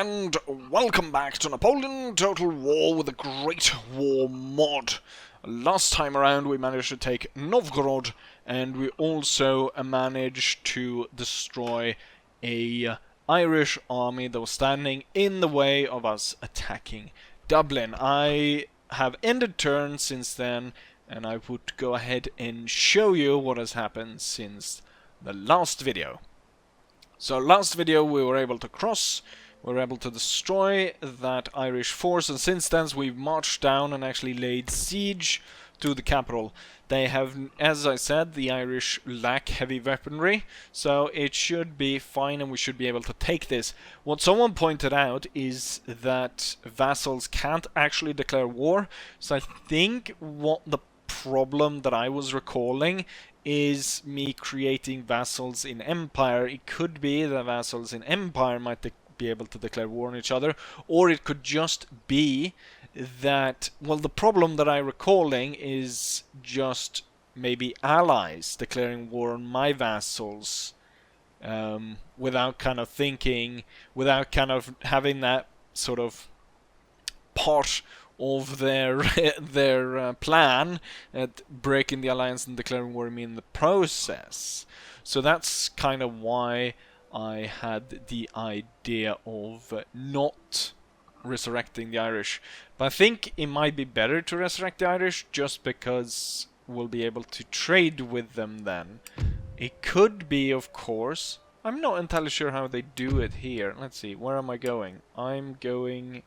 and welcome back to Napoleon Total War with the Great War mod. Last time around we managed to take Novgorod, and we also managed to destroy a Irish army that was standing in the way of us attacking Dublin. I have ended turn since then, and I would go ahead and show you what has happened since the last video. So last video we were able to cross, we were able to destroy that Irish force, and since then we've marched down and actually laid siege to the capital. They have, as I said, the Irish lack heavy weaponry, so it should be fine and we should be able to take this. What someone pointed out is that vassals can't actually declare war, so I think what the problem that I was recalling is me creating vassals in Empire. It could be that vassals in Empire might be able to declare war on each other, or it could just be that, well, the problem that I'm recalling is just maybe allies declaring war on my vassals without kind of thinking, without kind of having that sort of part of their plan at breaking the alliance and declaring war on me in the process. So that's kind of why I had the idea of not resurrecting the Irish. But I think it might be better to resurrect the Irish just because we'll be able to trade with them then. It could be, of course, I'm not entirely sure how they do it here. Let's see, where am I going? I'm going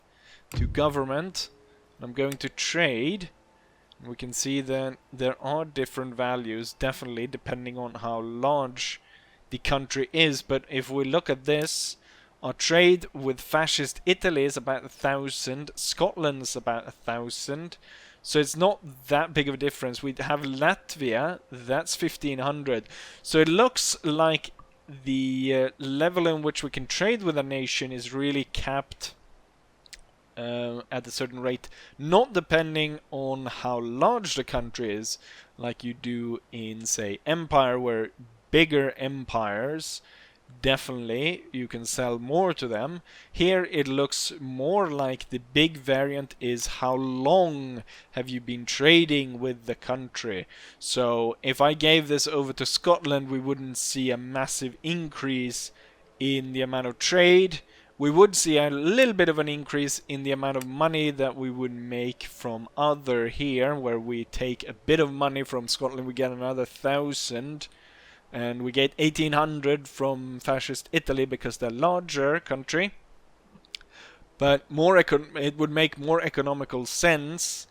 to government. I'm going to trade. We can see that there are different values, definitely, depending on how large the country is. But if we look at this, our trade with fascist Italy is about 1,000. Scotland is about 1,000. So it's not that big of a difference. We have Latvia, that's 1,500. So it looks like the level in which we can trade with a nation is really capped at a certain rate, not depending on how large the country is, like you do in, say, Empire, where bigger empires, definitely you can sell more to them. Here it looks more like the big variant is how long have you been trading with the country. So if I gave this over to Scotland, we wouldn't see a massive increase in the amount of trade. We would see a little bit of an increase in the amount of money that we would make from other here, where we take a bit of money from Scotland, we get another 1,000, and we get 1,800 from fascist Italy because they're larger country. But it would make more economical sense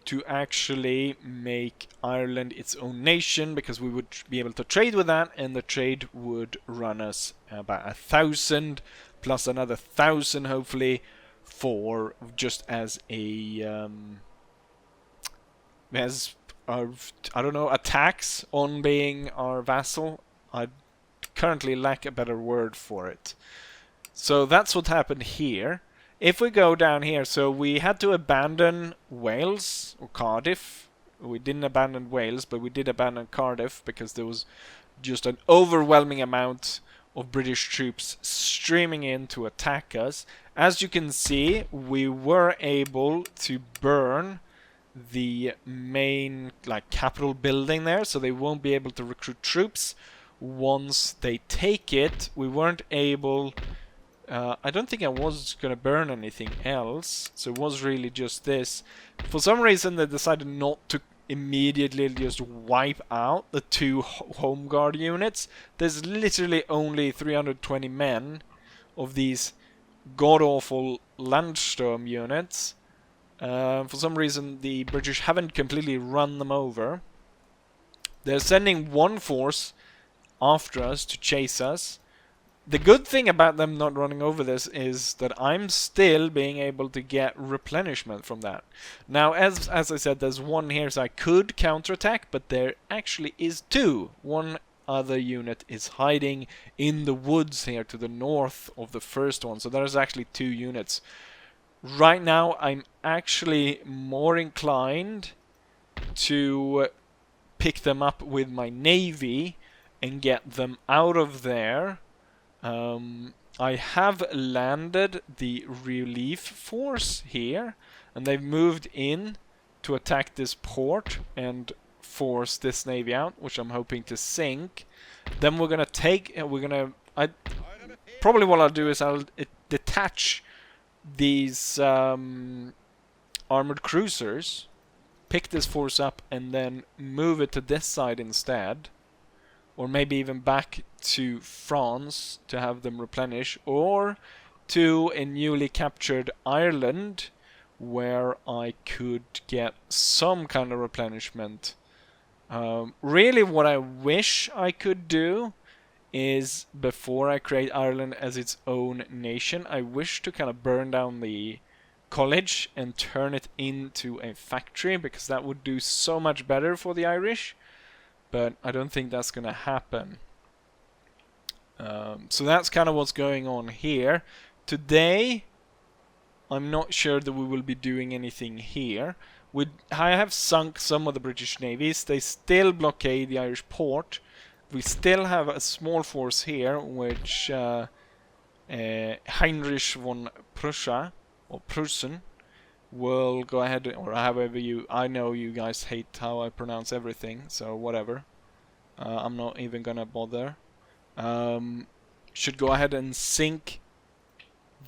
to actually make Ireland its own nation, because we would be able to trade with that, and the trade would run us about 1,000 plus another 1,000 hopefully for just as a I don't know, a tax on being our vassal. I currently lack a better word for it. So that's what happened here. If we go down here, so we had to abandon Wales or Cardiff. We didn't abandon Wales, but we did abandon Cardiff because there was just an overwhelming amount of British troops streaming in to attack us. As you can see, we were able to burn the main capital building there, so they won't be able to recruit troops once they take it. We weren't able, I don't think I was gonna burn anything else, so it was really just this. For some reason they decided not to immediately just wipe out the 2 home guard units. There's literally only 320 men of these god-awful Landsturm units. For some reason the British haven't completely run them over. They're sending one force after us to chase us. The good thing about them not running over this is that I'm still being able to get replenishment from that. Now, as I said, there's one here, so I could counterattack, but there actually is 2. One other unit is hiding in the woods here to the north of the first one, so there's actually 2 units. Right now, I'm actually more inclined to pick them up with my navy and get them out of there I have landed the relief force here, and they've moved in to attack this port and force this navy out, which I'm hoping to sink. Then we're gonna take, probably what I'll do is I'll detach these armored cruisers, pick this force up, and then move it to this side instead. Or maybe even back to France to have them replenish, or to a newly captured Ireland where I could get some kind of replenishment. Really what I wish I could do is, before I create Ireland as its own nation, I wish to kind of burn down the college and turn it into a factory, because that would do so much better for the Irish. But I don't think that's going to happen. So that's kind of what's going on here. Today, I'm not sure that we will be doing anything here. I have sunk some of the British navies. They still blockade the Irish port. We still have a small force here, which Heinrich von Prussia, or Prussen, will go ahead, or however I know you guys hate how I pronounce everything, so whatever. I'm not even gonna bother. Should go ahead and sink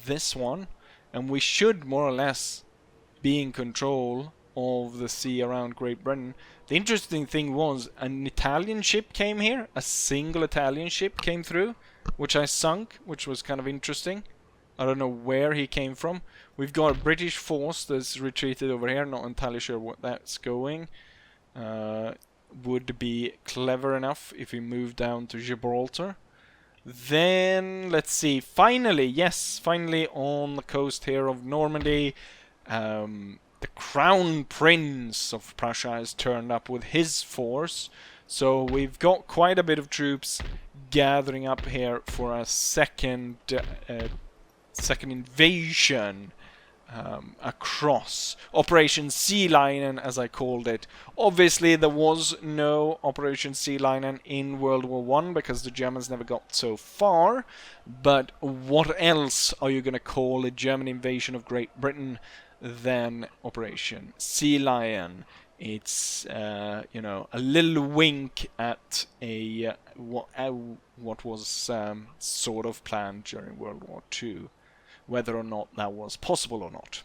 this one, and we should more or less be in control of the sea around Great Britain. The interesting thing was an Italian ship came here, a single Italian ship came through, which I sunk, which was kind of interesting. I don't know where he came from. We've got a British force that's retreated over here, not entirely sure what that's going. Would be clever enough if we move down to Gibraltar. Then, let's see, finally on the coast here of Normandy, the Crown Prince of Prussia has turned up with his force. So we've got quite a bit of troops gathering up here for a second invasion across Operation Sea Lion, as I called it. Obviously there was no Operation Sea Lion in World War I because the Germans never got so far, but what else are you going to call a German invasion of Great Britain than Operation Sea Lion? It's you know, a little wink at a what was sort of planned during World War II. Whether or not that was possible or not.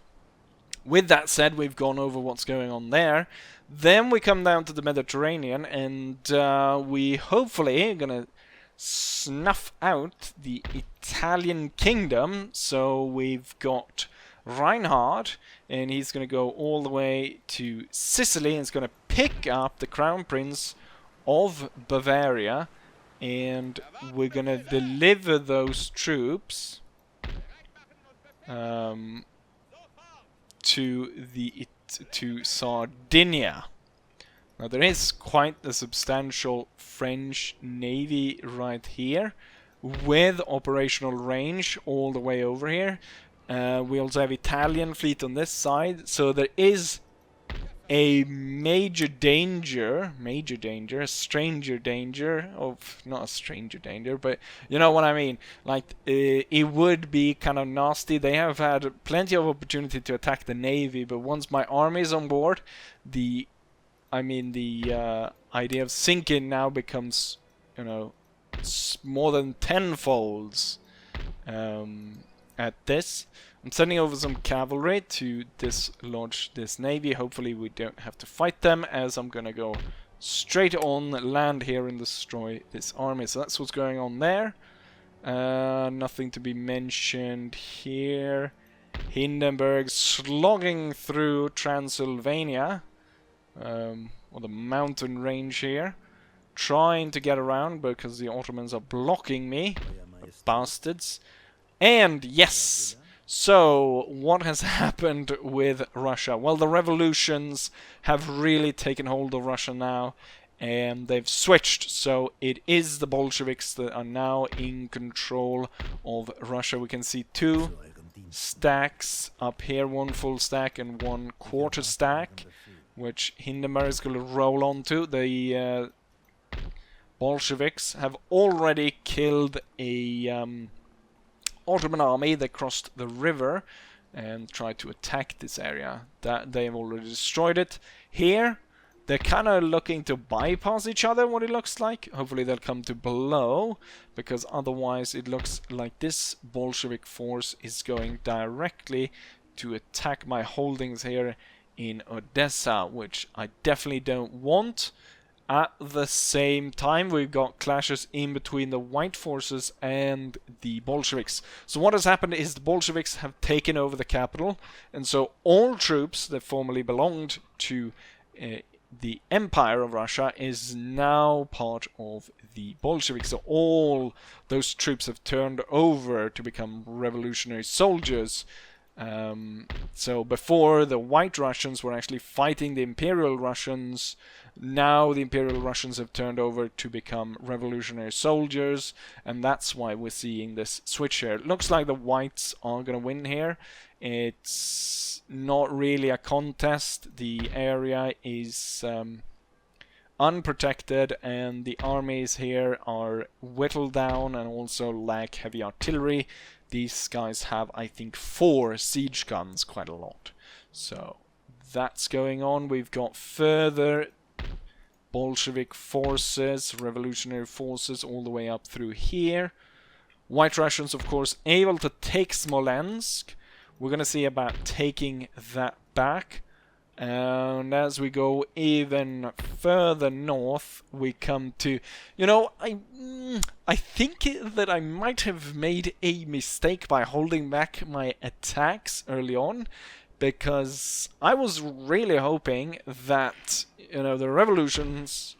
With that said, we've gone over what's going on there. Then we come down to the Mediterranean, and we hopefully are going to snuff out the Italian kingdom. So we've got Reinhard, and he's going to go all the way to Sicily, and he's going to pick up the Crown Prince of Bavaria, and we're going to deliver those troops to Sardinia. Now there is quite a substantial French navy right here, with operational range all the way over here. We also have Italian fleet on this side, so there is a major danger, a stranger danger of, not a stranger danger, but you know what I mean. Like, it would be kind of nasty. They have had plenty of opportunity to attack the navy, but once my army is on board, the idea of sinking now becomes, you know, more than tenfolds at this. I'm sending over some cavalry to dislodge this navy. Hopefully we don't have to fight them, as I'm gonna go straight on land here and destroy this army. So that's what's going on there. Nothing to be mentioned here. Hindenburg slogging through Transylvania, or the mountain range here, trying to get around because the Ottomans are blocking me, the bastards. And yes, so what has happened with Russia? Well, the revolutions have really taken hold of Russia now, and they've switched. So it is the Bolsheviks that are now in control of Russia. We can see two stacks up here, one full stack and one quarter stack, which Hindenburg is going to roll onto. The Bolsheviks have already killed a Ottoman army that crossed the river and tried to attack this area. That they've already destroyed it. Here, they're kind of looking to bypass each other, what it looks like. Hopefully they'll come to below, because otherwise it looks like this Bolshevik force is going directly to attack my holdings here in Odessa, which I definitely don't want. At the same time, we've got clashes in between the white forces and the Bolsheviks. So what has happened is the Bolsheviks have taken over the capital, and so all troops that formerly belonged to the Empire of Russia is now part of the Bolsheviks. So all those troops have turned over to become revolutionary soldiers. So before, the White Russians were actually fighting the Imperial Russians. Now the Imperial Russians have turned over to become revolutionary soldiers, and that's why we're seeing this switch here. It looks like the Whites are going to win here. It's not really a contest. The area is unprotected, and the armies here are whittled down and also lack heavy artillery. These guys have, I think, 4 siege guns, quite a lot. So that's going on. We've got further Bolshevik forces, revolutionary forces, all the way up through here. White Russians, of course, able to take Smolensk. We're going to see about taking that back. And as we go even further north, we come to... You know, I think that I might have made a mistake by holding back my attacks early on, because I was really hoping that, you know, the revolutions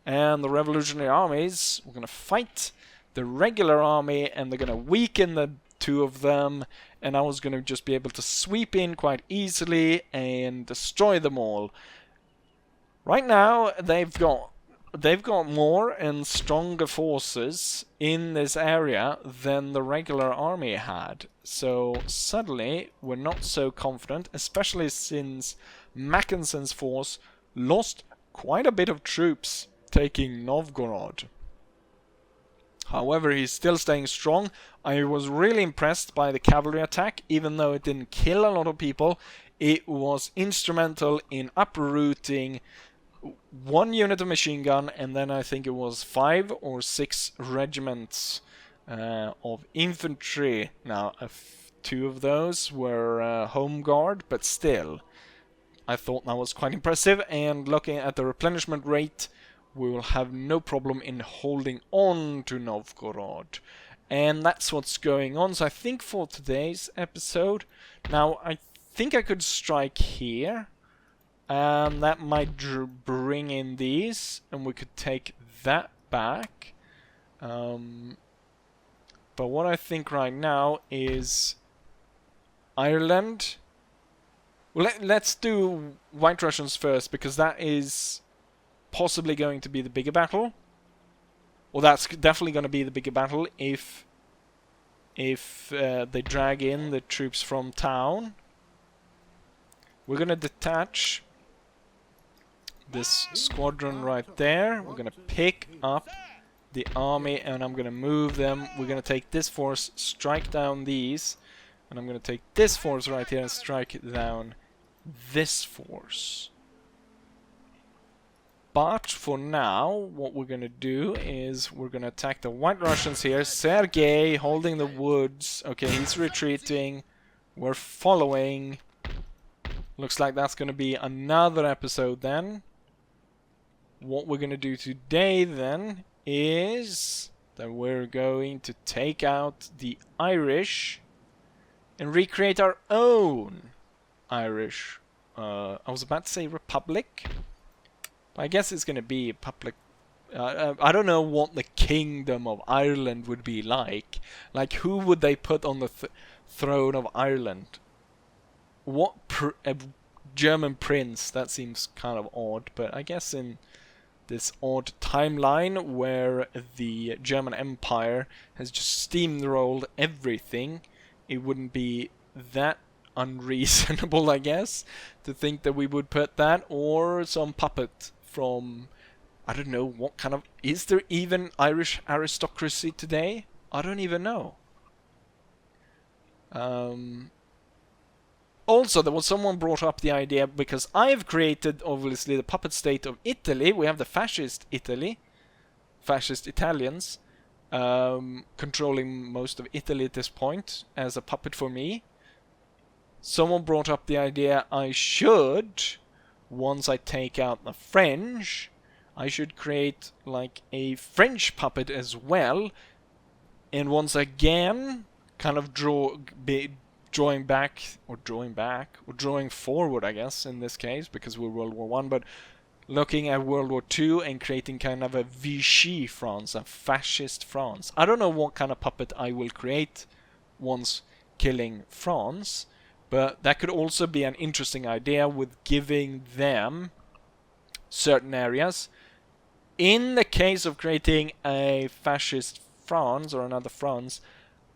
and the revolutionary armies were going to fight the regular army, and they're going to weaken the 2 of them, and I was going to just be able to sweep in quite easily and destroy them all. Right now, they've got more and stronger forces in this area than the regular army had. So suddenly, we're not so confident, especially since Mackenson's force lost quite a bit of troops taking Novgorod. However, he's still staying strong. I was really impressed by the cavalry attack. Even though it didn't kill a lot of people, it was instrumental in uprooting 1 unit of machine gun, and then I think it was 5 or 6 regiments of infantry. Now, 2 of those were home guard, but still, I thought that was quite impressive. And looking at the replenishment rate, we will have no problem in holding on to Novgorod. And that's what's going on. So I think for today's episode, now I think I could strike here. And that might bring in these, and we could take that back. But what I think right now is Ireland. Well, let's do White Russians first, because that is possibly going to be the bigger battle. Well, that's definitely going to be the bigger battle if they drag in the troops from town. We're going to detach this squadron right there. We're going to pick up the army, and I'm going to move them. We're going to take this force, strike down these, and I'm going to take this force right here and strike down this force. But for now, what we're going to do is we're going to attack the White Russians here. Sergei holding the woods. Okay, he's retreating. We're following. Looks like that's going to be another episode then. What we're going to do today then is that we're going to take out the Irish and recreate our own Irish. I was about to say republic. I guess it's going to be a public... I don't know what the Kingdom of Ireland would be like. Like, who would they put on the throne of Ireland? What German prince? That seems kind of odd, but I guess in this odd timeline where the German Empire has just steamrolled everything, it wouldn't be that unreasonable, I guess, to think that we would put that, or some puppet from, I don't know, what kind of... Is there even Irish aristocracy today? I don't even know. Also, there was someone brought up the idea, because I've created, obviously, the puppet state of Italy. We have the fascist Italy, fascist Italians, controlling most of Italy at this point as a puppet for me. Someone brought up the idea I should, once I take out the French, I should create like a French puppet as well, and once again, kind of drawing forward, I guess, in this case, because we're World War One, but looking at World War Two and creating kind of a Vichy France, a fascist France. I don't know what kind of puppet I will create once killing France, but that could also be an interesting idea with giving them certain areas. In the case of creating a fascist France or another France,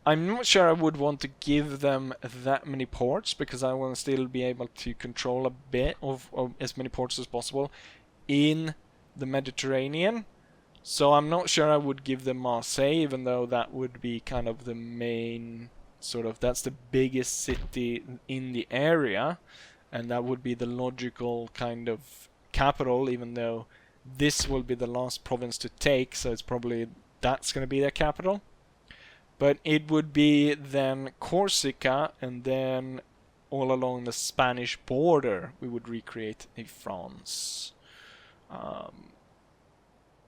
I'm not sure I would want to give them that many ports, because I want to still be able to control a bit of as many ports as possible in the Mediterranean. So I'm not sure I would give them Marseille, even though that would be kind of the main sort of, that's the biggest city in the area, and that would be the logical kind of capital, even though this will be the last province to take, so it's probably that's going to be their capital. But it would be then Corsica, and then all along the Spanish border we would recreate a France.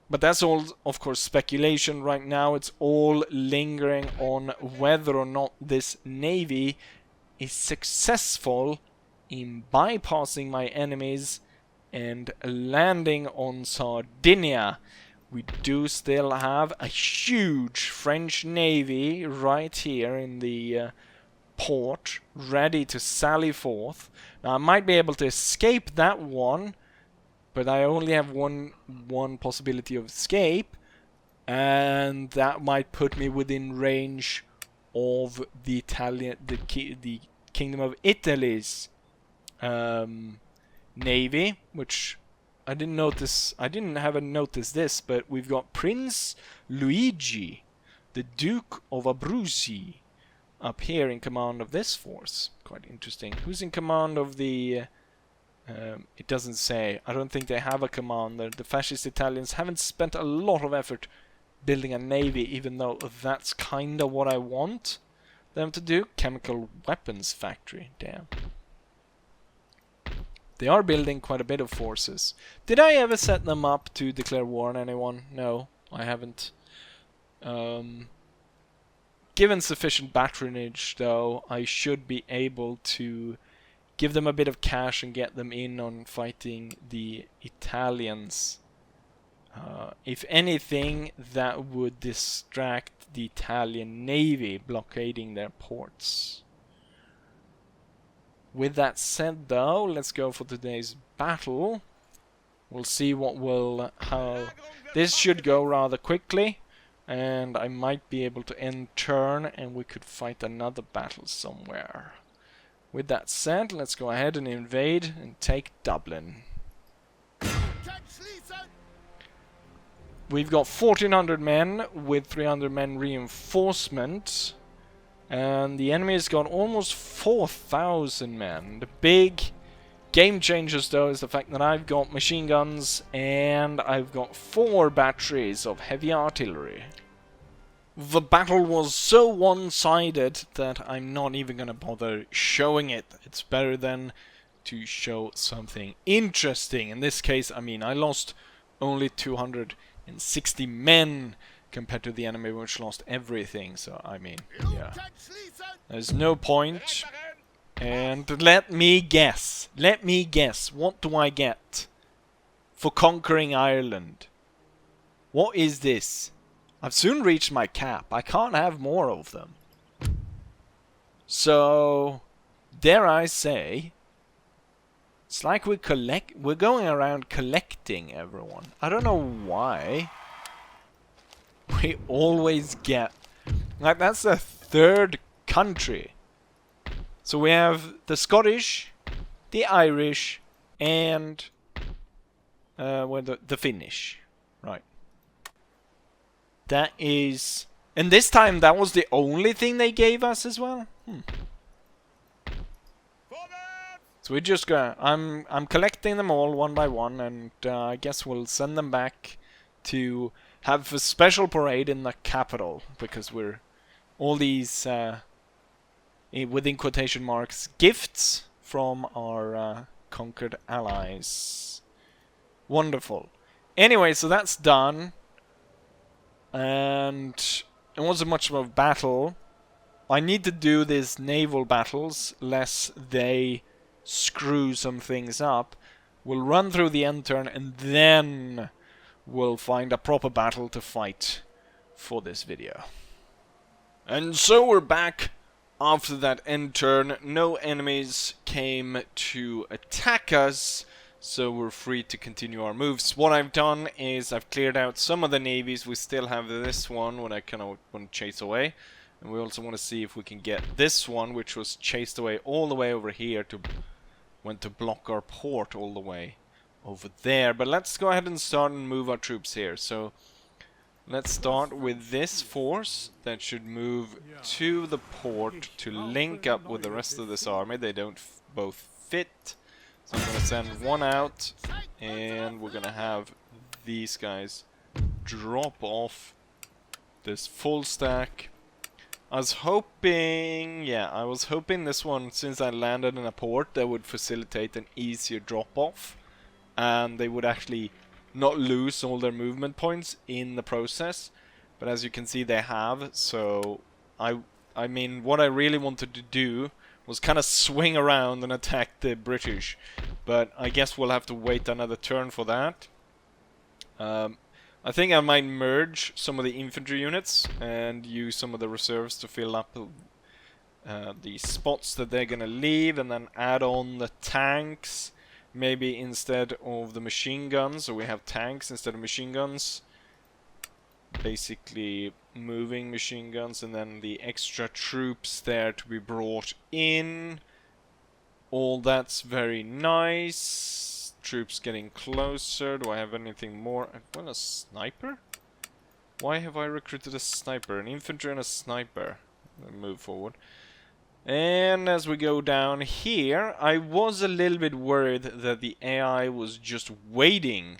But that's all, of course, speculation right now. It's all lingering on whether or not this navy is successful in bypassing my enemies and landing on Sardinia. We do still have a huge French navy right here in the port, ready to sally forth. Now I might be able to escape that one, but I only have one possibility of escape, and that might put me within range of the Kingdom of Italy's navy, which I didn't notice. I didn't have noticed this, but we've got Prince Luigi, the Duke of Abruzzi, up here in command of this force. Quite interesting. Who's in command of the... it doesn't say. I don't think they have a commander. The fascist Italians haven't spent a lot of effort building a navy, even though that's kind of what I want them to do. Chemical weapons factory. Damn. They are building quite a bit of forces. Did I ever set them up to declare war on anyone? No, I haven't. Given sufficient patronage, though, I should be able to give them a bit of cash and get them in on fighting the Italians. If anything, that would distract the Italian navy blockading their ports. With that said, though, let's go for today's battle. We'll see what will... how... This should go rather quickly, and I might be able to end turn, and we could fight another battle somewhere. With that said, let's go ahead and invade and take Dublin. We've got 1,400 men with 300 men reinforcement. And the enemy's got almost 4,000 men. The big game changers, though, is the fact that I've got machine guns and I've got 4 batteries of heavy artillery. The battle was so one-sided that I'm not even going to bother showing it. It's better than to show something interesting. In this case, I mean, I lost only 260 men compared to the enemy, which lost everything. So, I mean, yeah. There's no point. And let me guess. What do I get for conquering Ireland? What is this? I've soon reached my cap. I can't have more of them. So, dare I say, it's like we're going around collecting everyone. I don't know why. We always get... Like, that's the 3rd country. So we have the Scottish, the Irish, and... well, the Finnish. Right. That is And this time that was the only thing they gave us as well? So we just go. I'm collecting them all one by one, and I guess we'll send them back to have a special parade in the capital, because we're all these within quotation marks gifts from our conquered allies. Wonderful. Anyway, so that's done, and it wasn't much of a battle. I need to do these naval battles lest they screw some things up. We'll run through the end turn and then we'll find a proper battle to fight for this video. And so we're back after that end turn. No enemies came to attack us, so we're free to continue our moves. What I've done is I've cleared out some of the navies. We still have this one when I kind of want to chase away. And we also want to see if we can get this one, which was chased away all the way over here went to block our port all the way over there. But let's go ahead and start and move our troops here. So let's start with this force that should move to the port to link up with the rest of this army. They don't both fit. So I'm going to send one out, and we're going to have these guys drop off this full stack. I was hoping this one, since I landed in a port, that would facilitate an easier drop-off, and they would actually not lose all their movement points in the process. But as you can see, they have. So I mean, what I really wanted to do was kind of swing around and attack the British, but I guess we'll have to wait another turn for that. I think I might merge some of the infantry units and use some of the reserves to fill up the spots that they're gonna leave, and then add on the tanks maybe instead of the machine guns, so we have tanks instead of machine guns. Basically moving machine guns, and then the extra troops there to be brought in. All that's very nice. Troops getting closer. Do I have anything more? Well, a sniper? Why have I recruited a sniper? An infantry and a sniper. Move forward. And as we go down here, I was a little bit worried that the AI was just waiting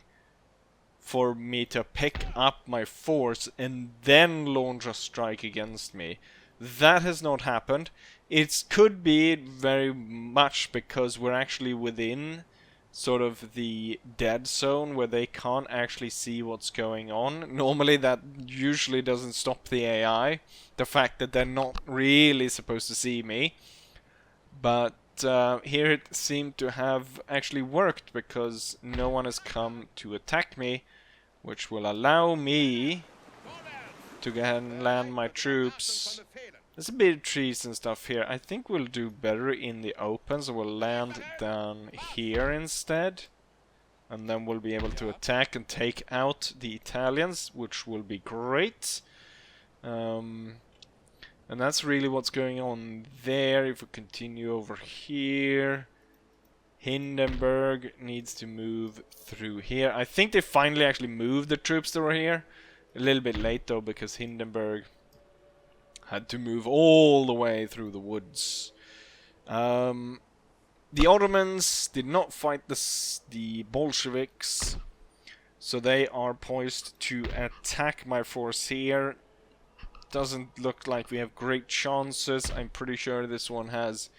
for me to pick up my force and then launch a strike against me. That has not happened. It could be very much because we're actually within sort of the dead zone where they can't actually see what's going on. Normally that usually doesn't stop the AI, the fact that they're not really supposed to see me. But here it seemed to have actually worked, because no one has come to attack me, which will allow me to go ahead and land my troops. There's a bit of trees and stuff here. I think we'll do better in the open, so we'll land down here instead. And then we'll be able to attack and take out the Italians, which will be great. And that's really what's going on there. If we continue over here, Hindenburg needs to move through here. I think they finally actually moved the troops that were here. A little bit late though, because Hindenburg had to move all the way through the woods. The Ottomans did not fight the Bolsheviks, so they are poised to attack my force here. Doesn't look like we have great chances. I'm pretty sure this one has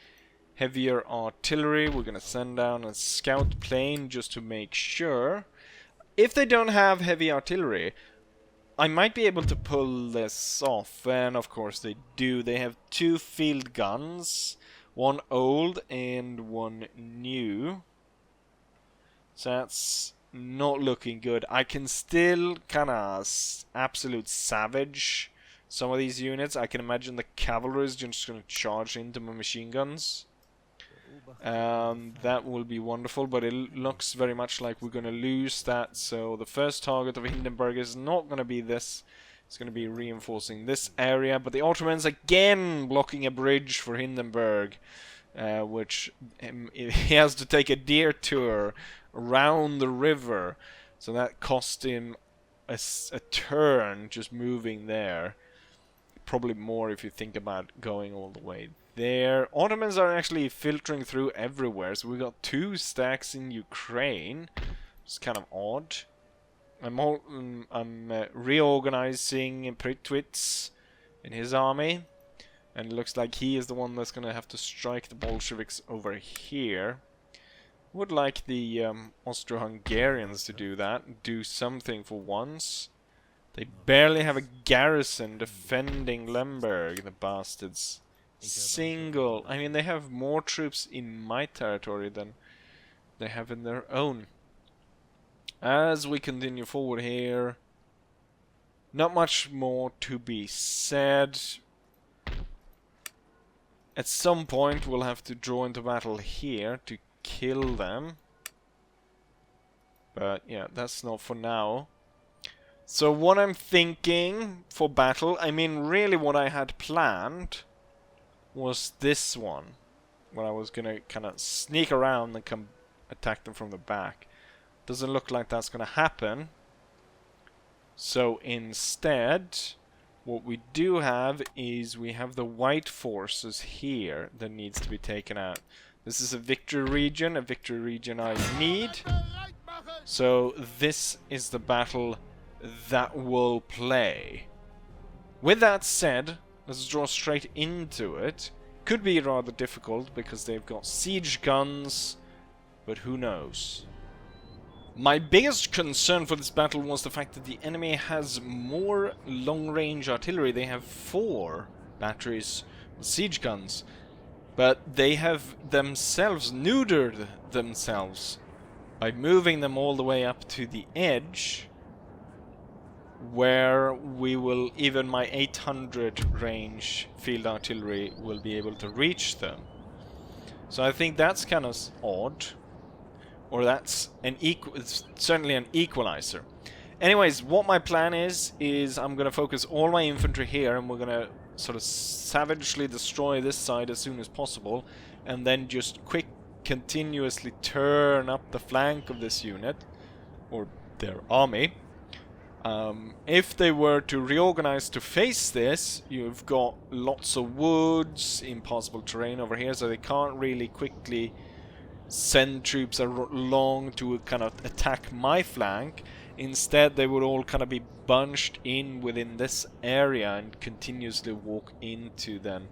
heavier artillery. We're gonna send down a scout plane just to make sure. If they don't have heavy artillery, I might be able to pull this off, and of course they do. They have 2 field guns, one old and one new. So that's not looking good. I can still kind of absolute savage some of these units. I can imagine the cavalry is just going to charge into my machine guns. That will be wonderful, but it looks very much like we're going to lose that. So the first target of Hindenburg is not going to be this. It's going to be reinforcing this area. But the Ottomans again blocking a bridge for Hindenburg, which he has to take a detour around the river. So that cost him a turn just moving there. probably more if you think about going all the way there. Ottomans are actually filtering through everywhere, so we got 2 stacks in Ukraine. It's kind of odd. I'm reorganizing Pritwitz in his army, and it looks like he is the one that's gonna have to strike the Bolsheviks over here. Would like the Austro-Hungarians to do that, do something for once. They barely have a garrison defending Lemberg, the bastards. I mean, they have more troops in my territory than they have in their own. As we continue forward here, not much more to be said. At some point we'll have to draw into battle here to kill them. But yeah, that's not for now. So what I'm thinking for battle, I mean really what I had planned was this one. Where I was gonna kind of sneak around and come attack them from the back. Doesn't look like that's gonna happen. So instead, what we do have is we have the white forces here that needs to be taken out. This is a victory region I need. So this is the battle that will play. With that said, let's draw straight into it. Could be rather difficult because they've got siege guns, but who knows. My biggest concern for this battle was the fact that the enemy has more long-range artillery. They have 4 batteries with siege guns, but they have themselves neutered themselves by moving them all the way up to the edge, where we will, even my 800 range field artillery will be able to reach them. So I think that's kind of odd. Or that's it's certainly an equalizer. Anyways, what my plan is I'm going to focus all my infantry here, and we're going to sort of savagely destroy this side as soon as possible, and then just continuously turn up the flank of this unit, or their army. If they were to reorganize to face this, you've got lots of woods, impossible terrain over here, so they can't really quickly send troops along to kind of attack my flank. Instead, they would all kind of be bunched in within this area and continuously walk into then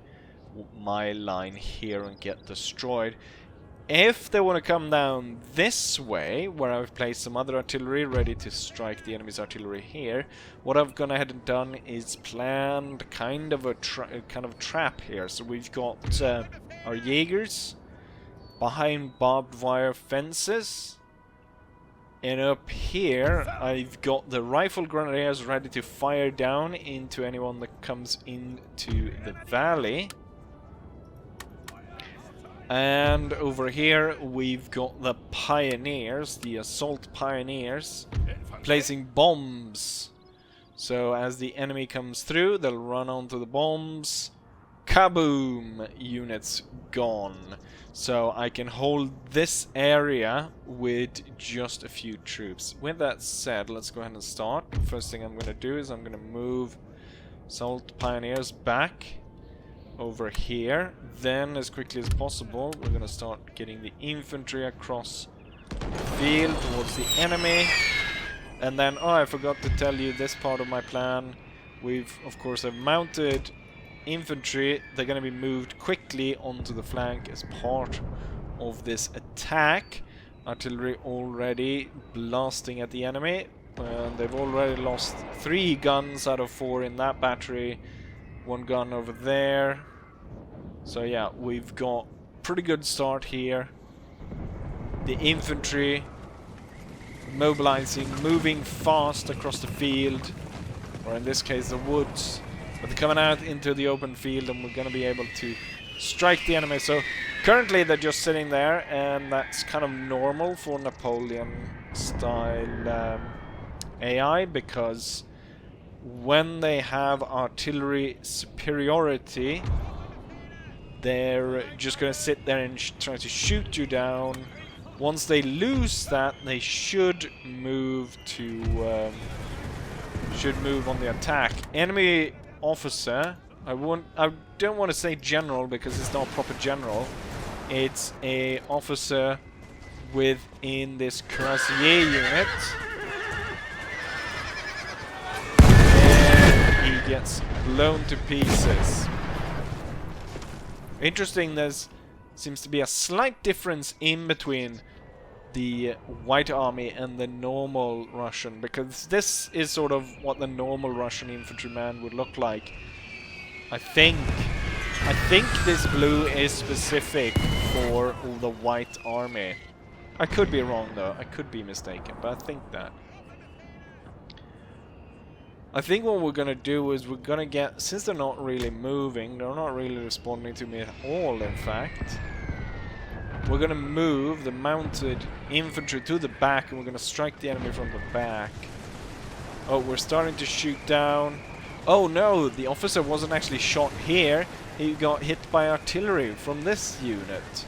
my line here and get destroyed. If they want to come down this way, where I've placed some other artillery ready to strike the enemy's artillery here, what I've gone ahead and done is planned kind of a trap here. So we've got our Jaegers behind barbed wire fences, and up here I've got the rifle grenadiers ready to fire down into anyone that comes into the valley. And over here we've got the pioneers, the assault pioneers, placing bombs. So as the enemy comes through, they'll run onto the bombs. Kaboom! Units gone. So I can hold this area with just a few troops. With that said, let's go ahead and start. First thing I'm going to do is I'm going to move assault pioneers back over here. Then, as quickly as possible, we're going to start getting the infantry across the field towards the enemy. And then, oh, I forgot to tell you this part of my plan. We've, of course, have mounted infantry. They're going to be moved quickly onto the flank as part of this attack. Artillery already blasting at the enemy. And they've already lost 3 guns out of 4 in that battery. 1 gun over there. So yeah, we've got pretty good start here. The infantry mobilizing, moving fast across the field, or in this case the woods. But they're coming out into the open field, and we're going to be able to strike the enemy. So currently they're just sitting there, and that's kind of normal for Napoleon style AI, because when they have artillery superiority, they're just going to sit there and try to shoot you down. Once they lose that, they should move to move on the attack. Enemy officer I don't want to say general because it's not a proper general. It's a officer within this cuirassier unit. And he gets blown to pieces. Interesting, there's seems to be a slight difference in between the White Army and the normal Russian, because this is sort of what the normal Russian infantryman would look like. I think this blue is specific for the White Army. I could be wrong though, I could be mistaken, but I think that. I think what we're gonna do is we're gonna get, since they're not really moving, they're not really responding to me at all in fact, we're gonna move the mounted infantry to the back and we're gonna strike the enemy from the back. Oh, we're starting to shoot down. Oh no, the officer wasn't actually shot here, he got hit by artillery from this unit,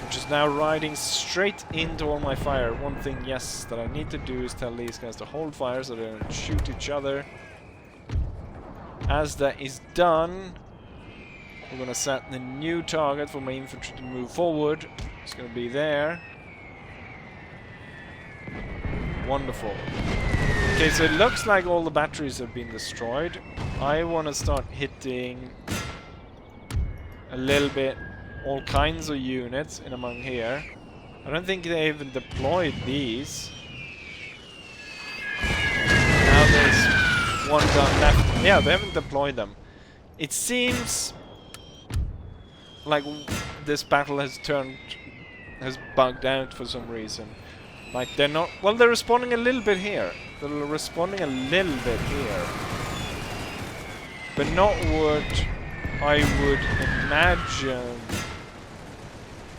which is now riding straight into all my fire. One thing, yes, that I need to do is tell these guys to hold fire so they don't shoot each other. As that is done, we're going to set the new target for my infantry to move forward. It's going to be there. Wonderful. Okay, so it looks like all the batteries have been destroyed. I want to start hitting a little bit all kinds of units in among here. I don't think they even deployed these. Now there's one gun left. Yeah, they haven't deployed them. It seems like this battle has bugged out for some reason. Like they're not, well, they're responding a little bit here. They're responding a little bit here. But not what I would imagine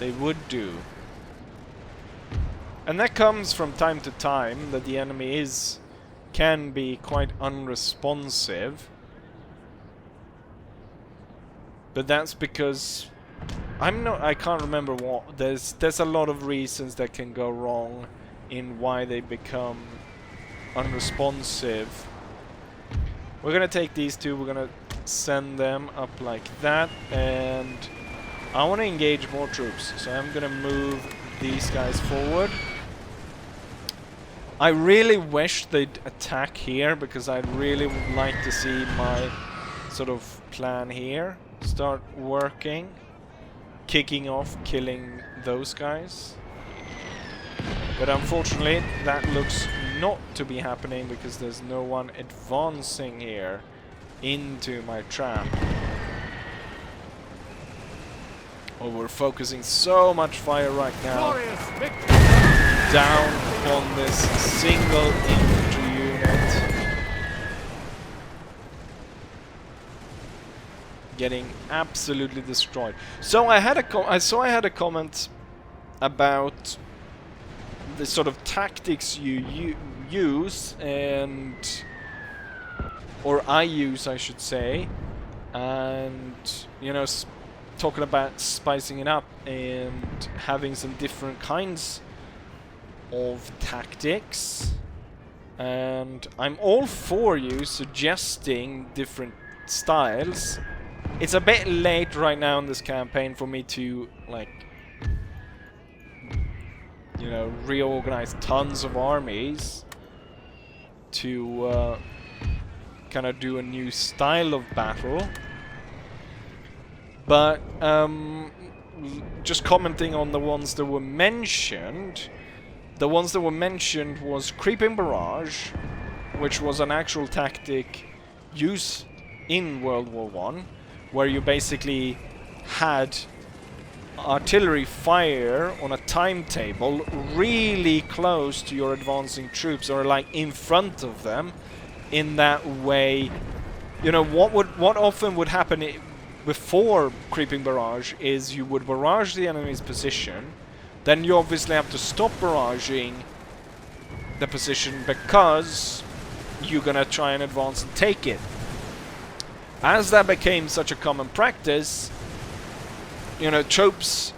they would do. And that comes from time to time, that the enemy can be quite unresponsive. But that's because I can't remember what, there's a lot of reasons that can go wrong in why they become unresponsive. We're gonna take these two, we're gonna send them up like that, and I want to engage more troops, so I'm gonna move these guys forward. I really wish they'd attack here, because I'd really would like to see my sort of plan here start working, kicking off, killing those guys. But unfortunately, that looks not to be happening because there's no one advancing here into my trap. Oh, we're focusing so much fire right now down on this single infantry unit. Getting absolutely destroyed. So I had a comment about the sort of tactics you use, or I use, I should say, and you know, talking about spicing it up and having some different kinds of tactics, and I'm all for you suggesting different styles. It's a bit late right now in this campaign for me to, like, you know, reorganize tons of armies to kind of do a new style of battle. But just commenting on the ones that were mentioned, the ones that were mentioned was Creeping Barrage, which was an actual tactic used in World War I, where you basically had artillery fire on a timetable really close to your advancing troops, or like in front of them. In that way, you know, what often would happen before Creeping Barrage is you would barrage the enemy's position, then you obviously have to stop barraging the position because you're gonna try and advance and take it. As that became such a common practice, you know, troops,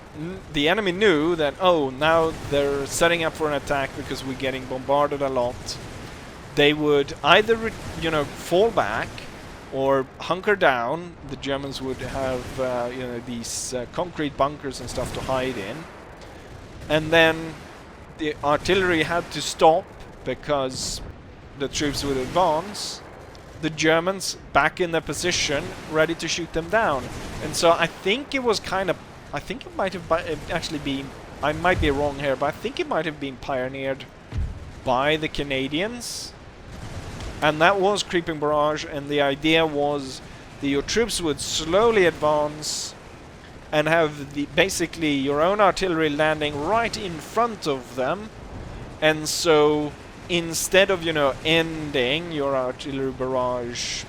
the enemy knew that, oh, now they're setting up for an attack because we're getting bombarded a lot. They would either, you know, fall back, or hunker down. The Germans would have you know, these concrete bunkers and stuff to hide in, and then the artillery had to stop because the troops would advance. The Germans back in their position, ready to shoot them down. And so I think it was kind of, I think it might have actually been, I might be wrong here, but I think it might have been pioneered by the Canadians. And that was creeping barrage, and the idea was that your troops would slowly advance and have basically your own artillery landing right in front of them. And so instead of, you know, ending your artillery barrage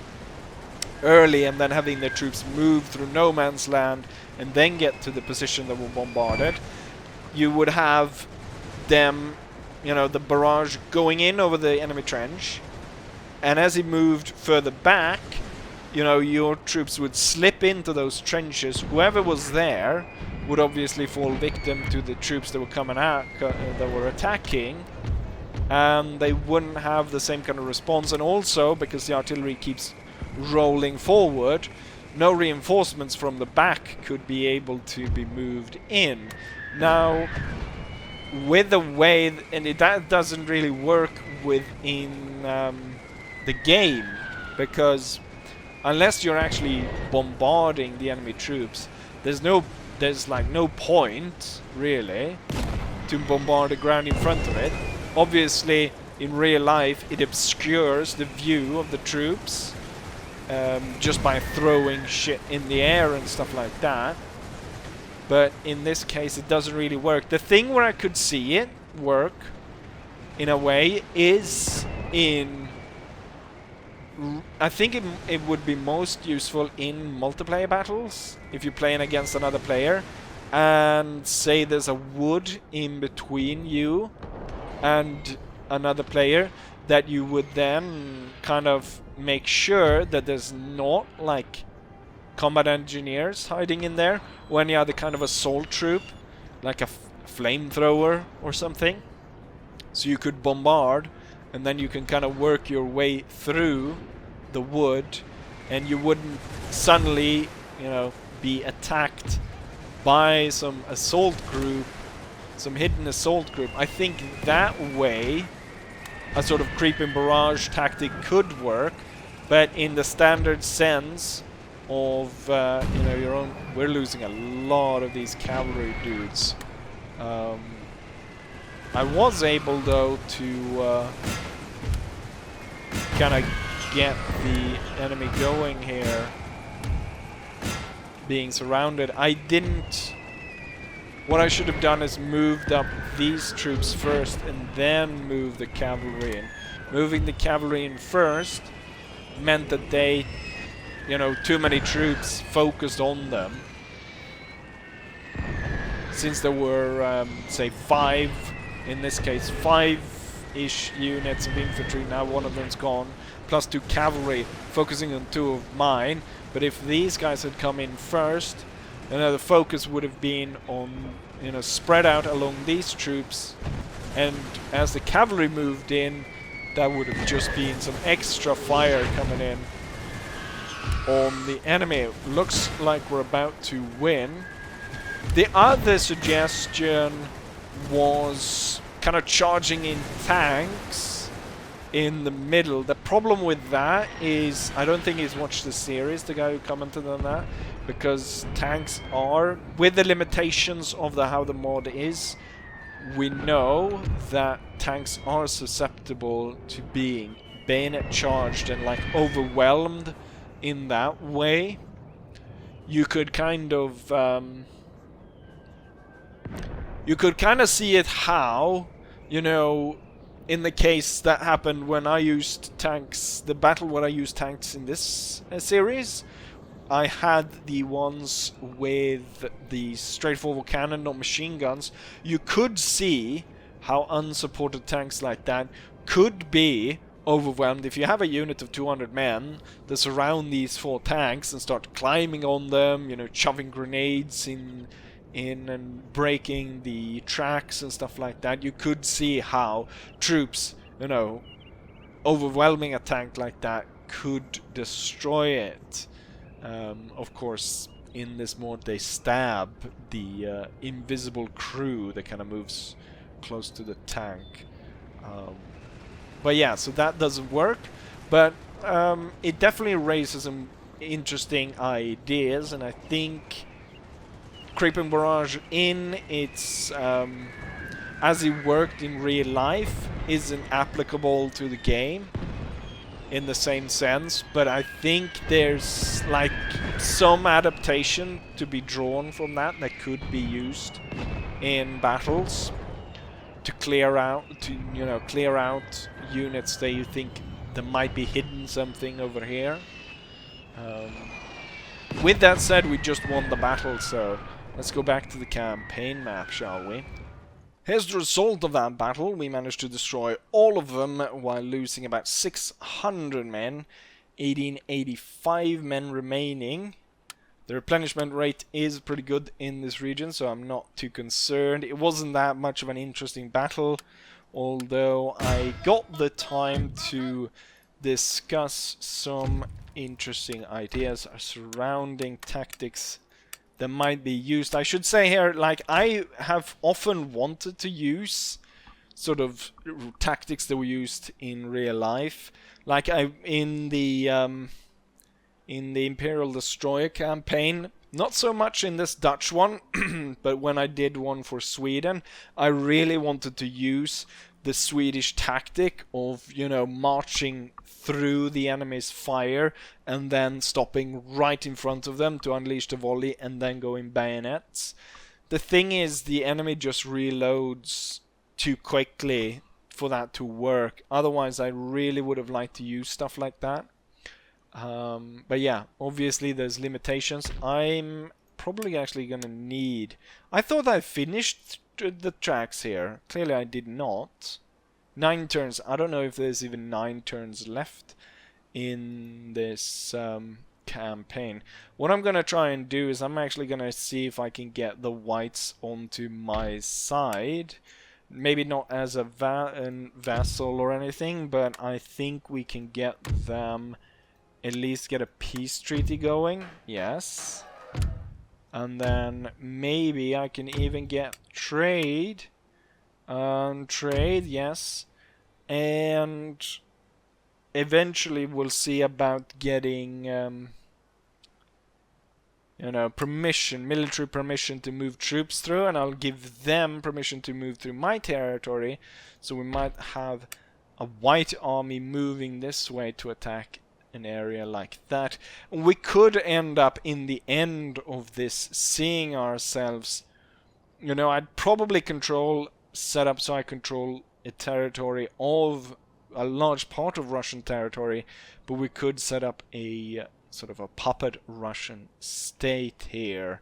early and then having the troops move through no man's land and then get to the position that were bombarded, you would have them, you know, the barrage going in over the enemy trench, and as it moved further back, you know, your troops would slip into those trenches. Whoever was there would obviously fall victim to the troops that were coming out, that were attacking, and they wouldn't have the same kind of response. And also, because the artillery keeps rolling forward, no reinforcements from the back could be able to be moved in. Now, with the way, that doesn't really work within the game, because unless you're actually bombarding the enemy troops, there's like no point really to bombard the ground in front of it. Obviously, in real life, it obscures the view of the troops just by throwing shit in the air and stuff like that. But in this case, it doesn't really work. The thing where I could see it work, in a way, is in... I think it would be most useful in multiplayer battles, if you're playing against another player, and say there's a wood in between you and another player, that you would then kind of make sure that there's not like combat engineers hiding in there, or any other kind of assault troop, like a flamethrower or something. So you could bombard, and then you can kind of work your way through the wood, and you wouldn't suddenly, you know, be attacked by some assault group, some hidden assault group. I think that way a sort of creeping barrage tactic could work, but in the standard sense of you know, your own, we're losing a lot of these cavalry dudes. I was able though to kind of get the enemy going here, being surrounded. I didn't... What I should have done is moved up these troops first and then move the cavalry in. Moving the cavalry in first meant that they, you know, too many troops focused on them. Since there were, say, in this case, 5-ish units of infantry, now one of them's gone, plus 2 cavalry, focusing on 2 of mine. But if these guys had come in first, then the focus would have been on, you know, spread out along these troops, and as the cavalry moved in, that would have just been some extra fire coming in on the enemy. It looks like we're about to win. The other suggestion was kind of charging in tanks in the middle. The problem with that is, I don't think he's watched the series, the guy who commented on that, because tanks are, with the limitations of how the mod is, we know that tanks are susceptible to being bayonet charged and like overwhelmed in that way. You could kind of see it how, you know, in the case that happened when I used tanks, the battle when I used tanks in this series, I had the ones with the straightforward cannon, not machine guns. You could see how unsupported tanks like that could be overwhelmed. If you have a unit of 200 men that surround these 4 tanks and start climbing on them, you know, shoving grenades in and breaking the tracks and stuff like that, you could see how troops, you know, overwhelming a tank like that could destroy it. Of course, in this mode they stab the invisible crew that kind of moves close to the tank. But yeah, so that doesn't work. But it definitely raises some interesting ideas, and I think Creeping Barrage in its as it worked in real life isn't applicable to the game in the same sense, but I think there's like some adaptation to be drawn from that could be used in battles to clear out, clear out units that you think there might be hidden something over here. With that said, we just won the battle, so let's go back to the campaign map, shall we? Here's the result of that battle. We managed to destroy all of them while losing about 600 men, 1885 men remaining. The replenishment rate is pretty good in this region, so I'm not too concerned. It wasn't that much of an interesting battle, although I got the time to discuss some interesting ideas surrounding tactics that might be used. I should say here, like, I have often wanted to use sort of tactics that were used in real life. Like in the Imperial Destroyer campaign, not so much in this Dutch one, but when I did one for Sweden, I really wanted to use the Swedish tactic of, marching through the enemy's fire and then stopping right in front of them to unleash the volley and then going bayonets. The thing is, the enemy just reloads too quickly for that to work. Otherwise, I really would have liked to use stuff like that. But yeah, obviously there's limitations. I'm probably actually gonna need... I thought I finished the tracks here. Clearly I did not. 9 turns. I don't know if there's even 9 turns left in this campaign. What I'm gonna try and do is I'm actually gonna see if I can get the whites onto my side. Maybe not as a vassal or anything, but I think we can get them... at least get a peace treaty going. Yes. And then maybe I can even get trade. Trade, yes. And eventually we'll see about getting, permission, military permission to move troops through, and I'll give them permission to move through my territory. So we might have a white army moving this way to attack an area like that. We could end up in the end of this seeing ourselves, I'd probably set up so I control a territory of a large part of Russian territory, but we could set up a sort of a puppet Russian state here,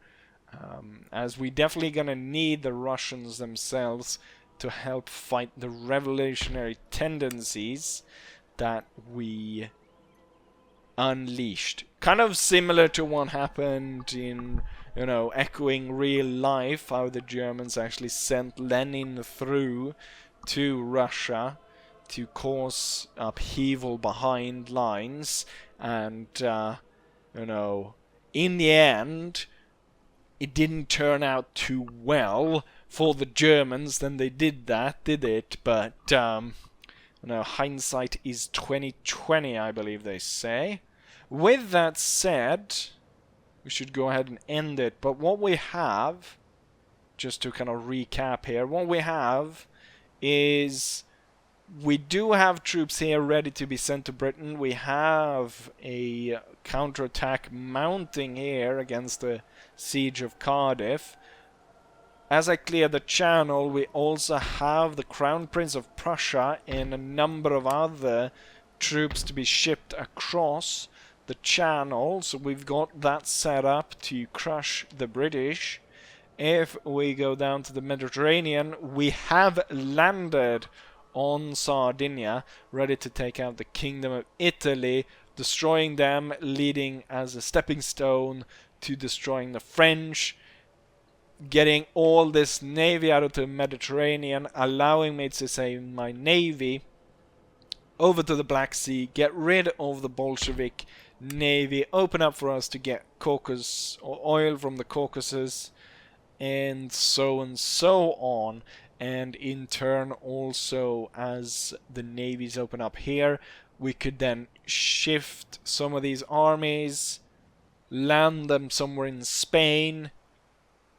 as we definitely gonna need the Russians themselves to help fight the revolutionary tendencies that we unleashed. Kind of similar to what happened in, echoing real life, how the Germans actually sent Lenin through to Russia to cause upheaval behind lines, and, in the end, it didn't turn out too well for the Germans. Then they did it? But, hindsight is 20/20, I believe they say. With that said, we should go ahead and end it. But what we have, just to kind of recap here, what we have is we do have troops here ready to be sent to Britain. We have a counterattack mounting here against the siege of Cardiff. As I clear the channel, we also have the Crown Prince of Prussia and a number of other troops to be shipped across the channel. So we've got that set up to crush the British. If we go down to the Mediterranean, we have landed on Sardinia, ready to take out the Kingdom of Italy, destroying them, leading as a stepping stone to destroying the French, getting all this navy out of the Mediterranean, allowing me to say my navy over to the Black Sea, get rid of the Bolshevik navy, open up for us to get Caucasus or oil from the Caucasus, and so on. And in turn, also, as the navies open up here, we could then shift some of these armies, land them somewhere in Spain,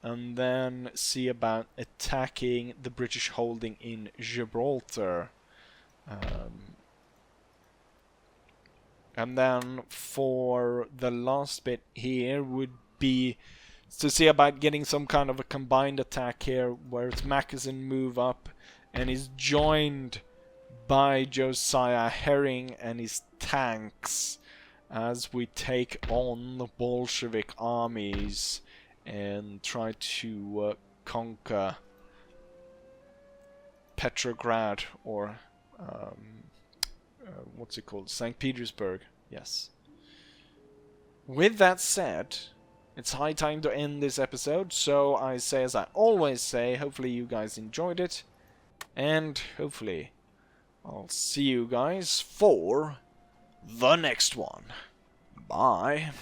and then see about attacking the British holding in Gibraltar. And then for the last bit here would be to see about getting some kind of a combined attack here, where it's Mackensen move up and is joined by Josiah Herring and his tanks as we take on the Bolshevik armies and try to conquer Petrograd, or what's it called? St. Petersburg. Yes. With that said, it's high time to end this episode, so I say as I always say, hopefully you guys enjoyed it, and hopefully I'll see you guys for the next one. Bye.